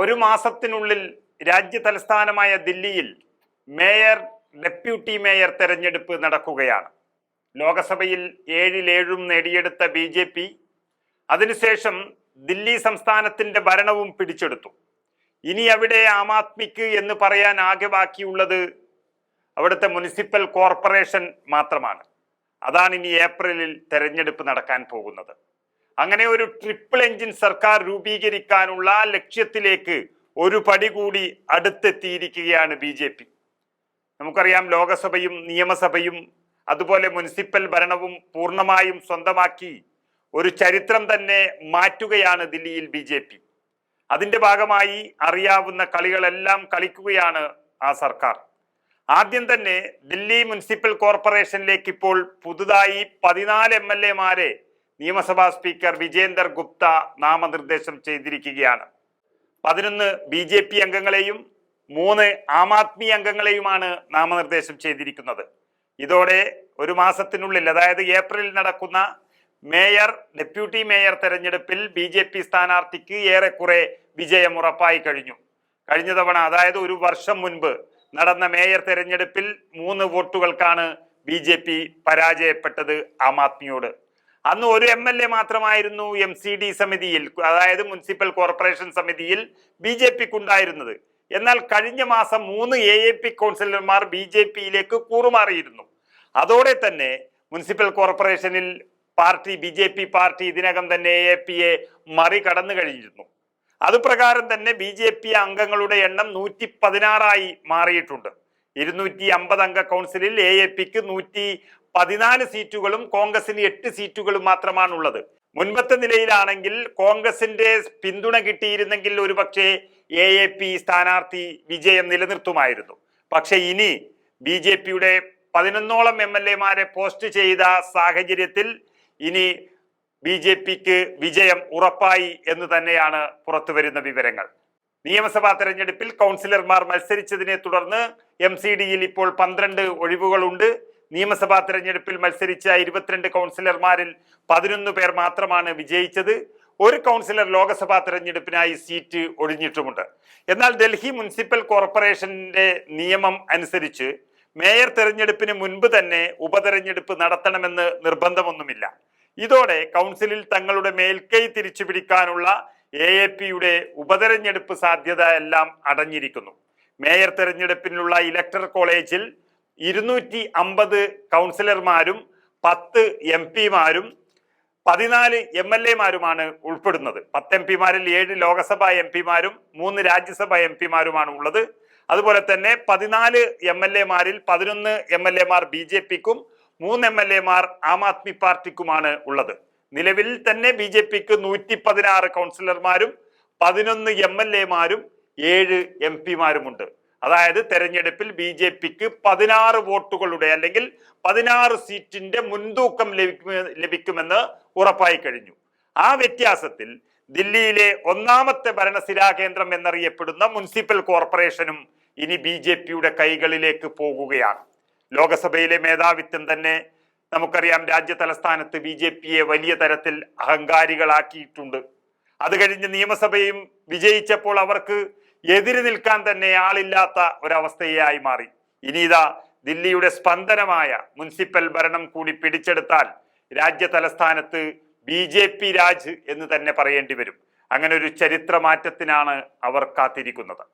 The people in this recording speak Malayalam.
ഒരു മാസത്തിനുള്ളിൽ രാജ്യ തലസ്ഥാനമായ ദില്ലിയിൽ മേയർ, ഡെപ്യൂട്ടി മേയർ തെരഞ്ഞെടുപ്പ് നടക്കുകയാണ്. ലോകസഭയിൽ 7-7 നേടിയെടുത്ത BJP അതിനുശേഷം ദില്ലി സംസ്ഥാനത്തിന്റെ ഭരണവും പിടിച്ചെടുത്തു. ഇനി അവിടെ ആം ആദ്മിക്ക് എന്ന് പറയാൻ ആകെ ബാക്കിയുള്ളത് അവിടുത്തെ മുനിസിപ്പൽ കോർപ്പറേഷൻ മാത്രമാണ്. അതാണ് ഇനി ഏപ്രിലിൽ തെരഞ്ഞെടുപ്പ് നടക്കാൻ പോകുന്നത്. അങ്ങനെ ഒരു ട്രിപ്പിൾ എഞ്ചിൻ സർക്കാർ രൂപീകരിക്കാനുള്ള ലക്ഷ്യത്തിലേക്ക് ഒരു പടി കൂടി അടുത്തെത്തിയിരിക്കുകയാണ് BJP. നമുക്കറിയാം, ലോകസഭയും നിയമസഭയും അതുപോലെ മുനിസിപ്പൽ ഭരണവും പൂർണ്ണമായും സ്വന്തമാക്കി ഒരു ചരിത്രം തന്നെ മാറ്റുകയാണ് ദില്ലിയിൽ BJP. അതിന്റെ ഭാഗമായി അറിയാവുന്ന കളികളെല്ലാം കളിക്കുകയാണ് ആ സർക്കാർ. ആദ്യം തന്നെ ദില്ലി മുനിസിപ്പൽ കോർപ്പറേഷനിലേക്ക് ഇപ്പോൾ പുതുതായി 14 MLA-മാരെ നിയമസഭാ സ്പീക്കർ വിജേന്ദർ ഗുപ്ത നാമനിർദ്ദേശം ചെയ്തിരിക്കുകയാണ്. 11 BJP അംഗങ്ങളെയും 3 ആം ആദ്മി അംഗങ്ങളെയുമാണ് നാമനിർദ്ദേശം ചെയ്തിരിക്കുന്നത്. ഇതോടെ ഒരു മാസത്തിനുള്ളിൽ, അതായത് ഏപ്രിലിൽ നടക്കുന്ന മേയർ, ഡെപ്യൂട്ടി മേയർ തെരഞ്ഞെടുപ്പിൽ BJP സ്ഥാനാർത്ഥിക്ക് ഏറെക്കുറെ വിജയം ഉറപ്പായി കഴിഞ്ഞു. കഴിഞ്ഞ തവണ, അതായത് ഒരു വർഷം മുൻപ് നടന്ന മേയർ തെരഞ്ഞെടുപ്പിൽ 3 വോട്ടുകൾക്കാണ് BJP പരാജയപ്പെട്ടത് ആം ആദ്മിയോട്. അന്ന് ഒരു MLA മാത്രമായിരുന്നു MCD സമിതിയിൽ, അതായത് മുനിസിപ്പൽ കോർപ്പറേഷൻ സമിതിയിൽ BJPക്ക് ഉണ്ടായിരുന്നത്. എന്നാൽ കഴിഞ്ഞ മാസം 3 AAP കൗൺസിലർമാർ BJPയിലേക്ക് കൂറുമാറിയിരുന്നു. അതോടെ തന്നെ മുനിസിപ്പൽ കോർപ്പറേഷനിൽ BJP പാർട്ടി ഇതിനകം തന്നെ AAPയെ മറികടന്നു കഴിഞ്ഞിരുന്നു. അതുപ്രകാരം തന്നെ BJP അംഗങ്ങളുടെ എണ്ണം 116 മാറിയിട്ടുണ്ട്. 250 അംഗ കൗൺസിലിൽ AAPക്ക് 114 സീറ്റുകളും കോൺഗ്രസിന് 8 സീറ്റുകളും മാത്രമാണുള്ളത്. മുൻപത്തെ നിലയിലാണെങ്കിൽ കോൺഗ്രസിന്റെ പിന്തുണ കിട്ടിയിരുന്നെങ്കിൽ ഒരുപക്ഷെ AAP സ്ഥാനാർത്ഥി വിജയം നിലനിർത്തുമായിരുന്നു. പക്ഷെ ഇനി BJPയുടെ 11ഓളം MLA-മാരെ പോസ്റ്റ് ചെയ്ത സാഹചര്യത്തിൽ ഇനി BJPക്ക് വിജയം ഉറപ്പായി എന്ന് തന്നെയാണ് പുറത്തു വരുന്ന വിവരങ്ങൾ. നിയമസഭാ തെരഞ്ഞെടുപ്പിൽ കൗൺസിലർമാർ മത്സരിച്ചതിനെ തുടർന്ന് MCDയിൽ ഇപ്പോൾ 12 ഒഴിവുകളുണ്ട്. നിയമസഭാ തെരഞ്ഞെടുപ്പിൽ മത്സരിച്ച 22 കൗൺസിലർമാരിൽ 11 പേർ മാത്രമാണ് വിജയിച്ചത്. ഒരു കൗൺസിലർ ലോക്സഭാ തെരഞ്ഞെടുപ്പിനായി സീറ്റ് ഒഴിഞ്ഞിട്ടുമുണ്ട്. എന്നാൽ ഡൽഹി മുനിസിപ്പൽ കോർപ്പറേഷന്റെ നിയമം അനുസരിച്ച് മേയർ തെരഞ്ഞെടുപ്പിന് മുൻപ് തന്നെ ഉപതെരഞ്ഞെടുപ്പ് നടത്തണമെന്ന് നിർബന്ധമൊന്നുമില്ല. ഇതോടെ കൗൺസിലിൽ തങ്ങളുടെ മേൽക്കൈ തിരിച്ചു പിടിക്കാനുള്ള AAPയുടെ ഉപതെരഞ്ഞെടുപ്പ് സാധ്യത എല്ലാം അടഞ്ഞിരിക്കുന്നു. മേയർ തെരഞ്ഞെടുപ്പിനുള്ള ഇലക്ടർ കോളേജിൽ 250 കൗൺസിലർമാരും 10 MP-മാരും 14 MLA-മാരുമാണ് ഉൾപ്പെടുന്നത്. 10 MP-മാരിൽ 7 ലോകസഭാ MP-മാരും 3 രാജ്യസഭാ MP-മാരുമാണ് ഉള്ളത്. അതുപോലെ തന്നെ 14 MLA-മാരിൽ 11 MLA-മാർ BJPക്കും 3 MLA-മാർ ആം ആദ്മി പാർട്ടിക്കുമാണ് ഉള്ളത്. നിലവിൽ തന്നെ BJPക്ക് 116 കൗൺസിലർമാരും 11 MLA-മാരും 7 MP-മാരുമുണ്ട്. അതായത് തെരഞ്ഞെടുപ്പിൽ BJPക്ക് 16 വോട്ടുകളുടെ അല്ലെങ്കിൽ 16 സീറ്റിന്റെ മുൻതൂക്കം ലഭിക്കുമെന്ന് ഉറപ്പായി കഴിഞ്ഞു. ആ വ്യത്യാസത്തിൽ ദില്ലിയിലെ 1ാമത്തെ ഭരണസിരാ കേന്ദ്രം എന്നറിയപ്പെടുന്ന മുനിസിപ്പൽ കോർപ്പറേഷനും ഇനി BJPയുടെ കൈകളിലേക്ക് പോകുകയാണ്. ലോകസഭയിലെ മേധാവിത്വം തന്നെ നമുക്കറിയാം, രാജ്യ തലസ്ഥാനത്ത് BJPയെ വലിയ തരത്തിൽ അഹങ്കാരികളാക്കിയിട്ടുണ്ട്. അത് കഴിഞ്ഞ് നിയമസഭയും വിജയിച്ചപ്പോൾ അവർക്ക് എതിര് നിൽക്കാൻ തന്നെ ആളില്ലാത്ത ഒരവസ്ഥയായി മാറി. ഇനി ഇതാ ദില്ലിയുടെ സ്പന്ദനമായ മുനിസിപ്പൽ ഭരണം കൂടി പിടിച്ചെടുത്താൽ രാജ്യ തലസ്ഥാനത്ത് BJP രാജ് എന്ന് തന്നെ പറയേണ്ടി വരും. അങ്ങനെ ഒരു ചരിത്ര മാറ്റത്തിനാണ് അവർ കാത്തിരിക്കുന്നത്.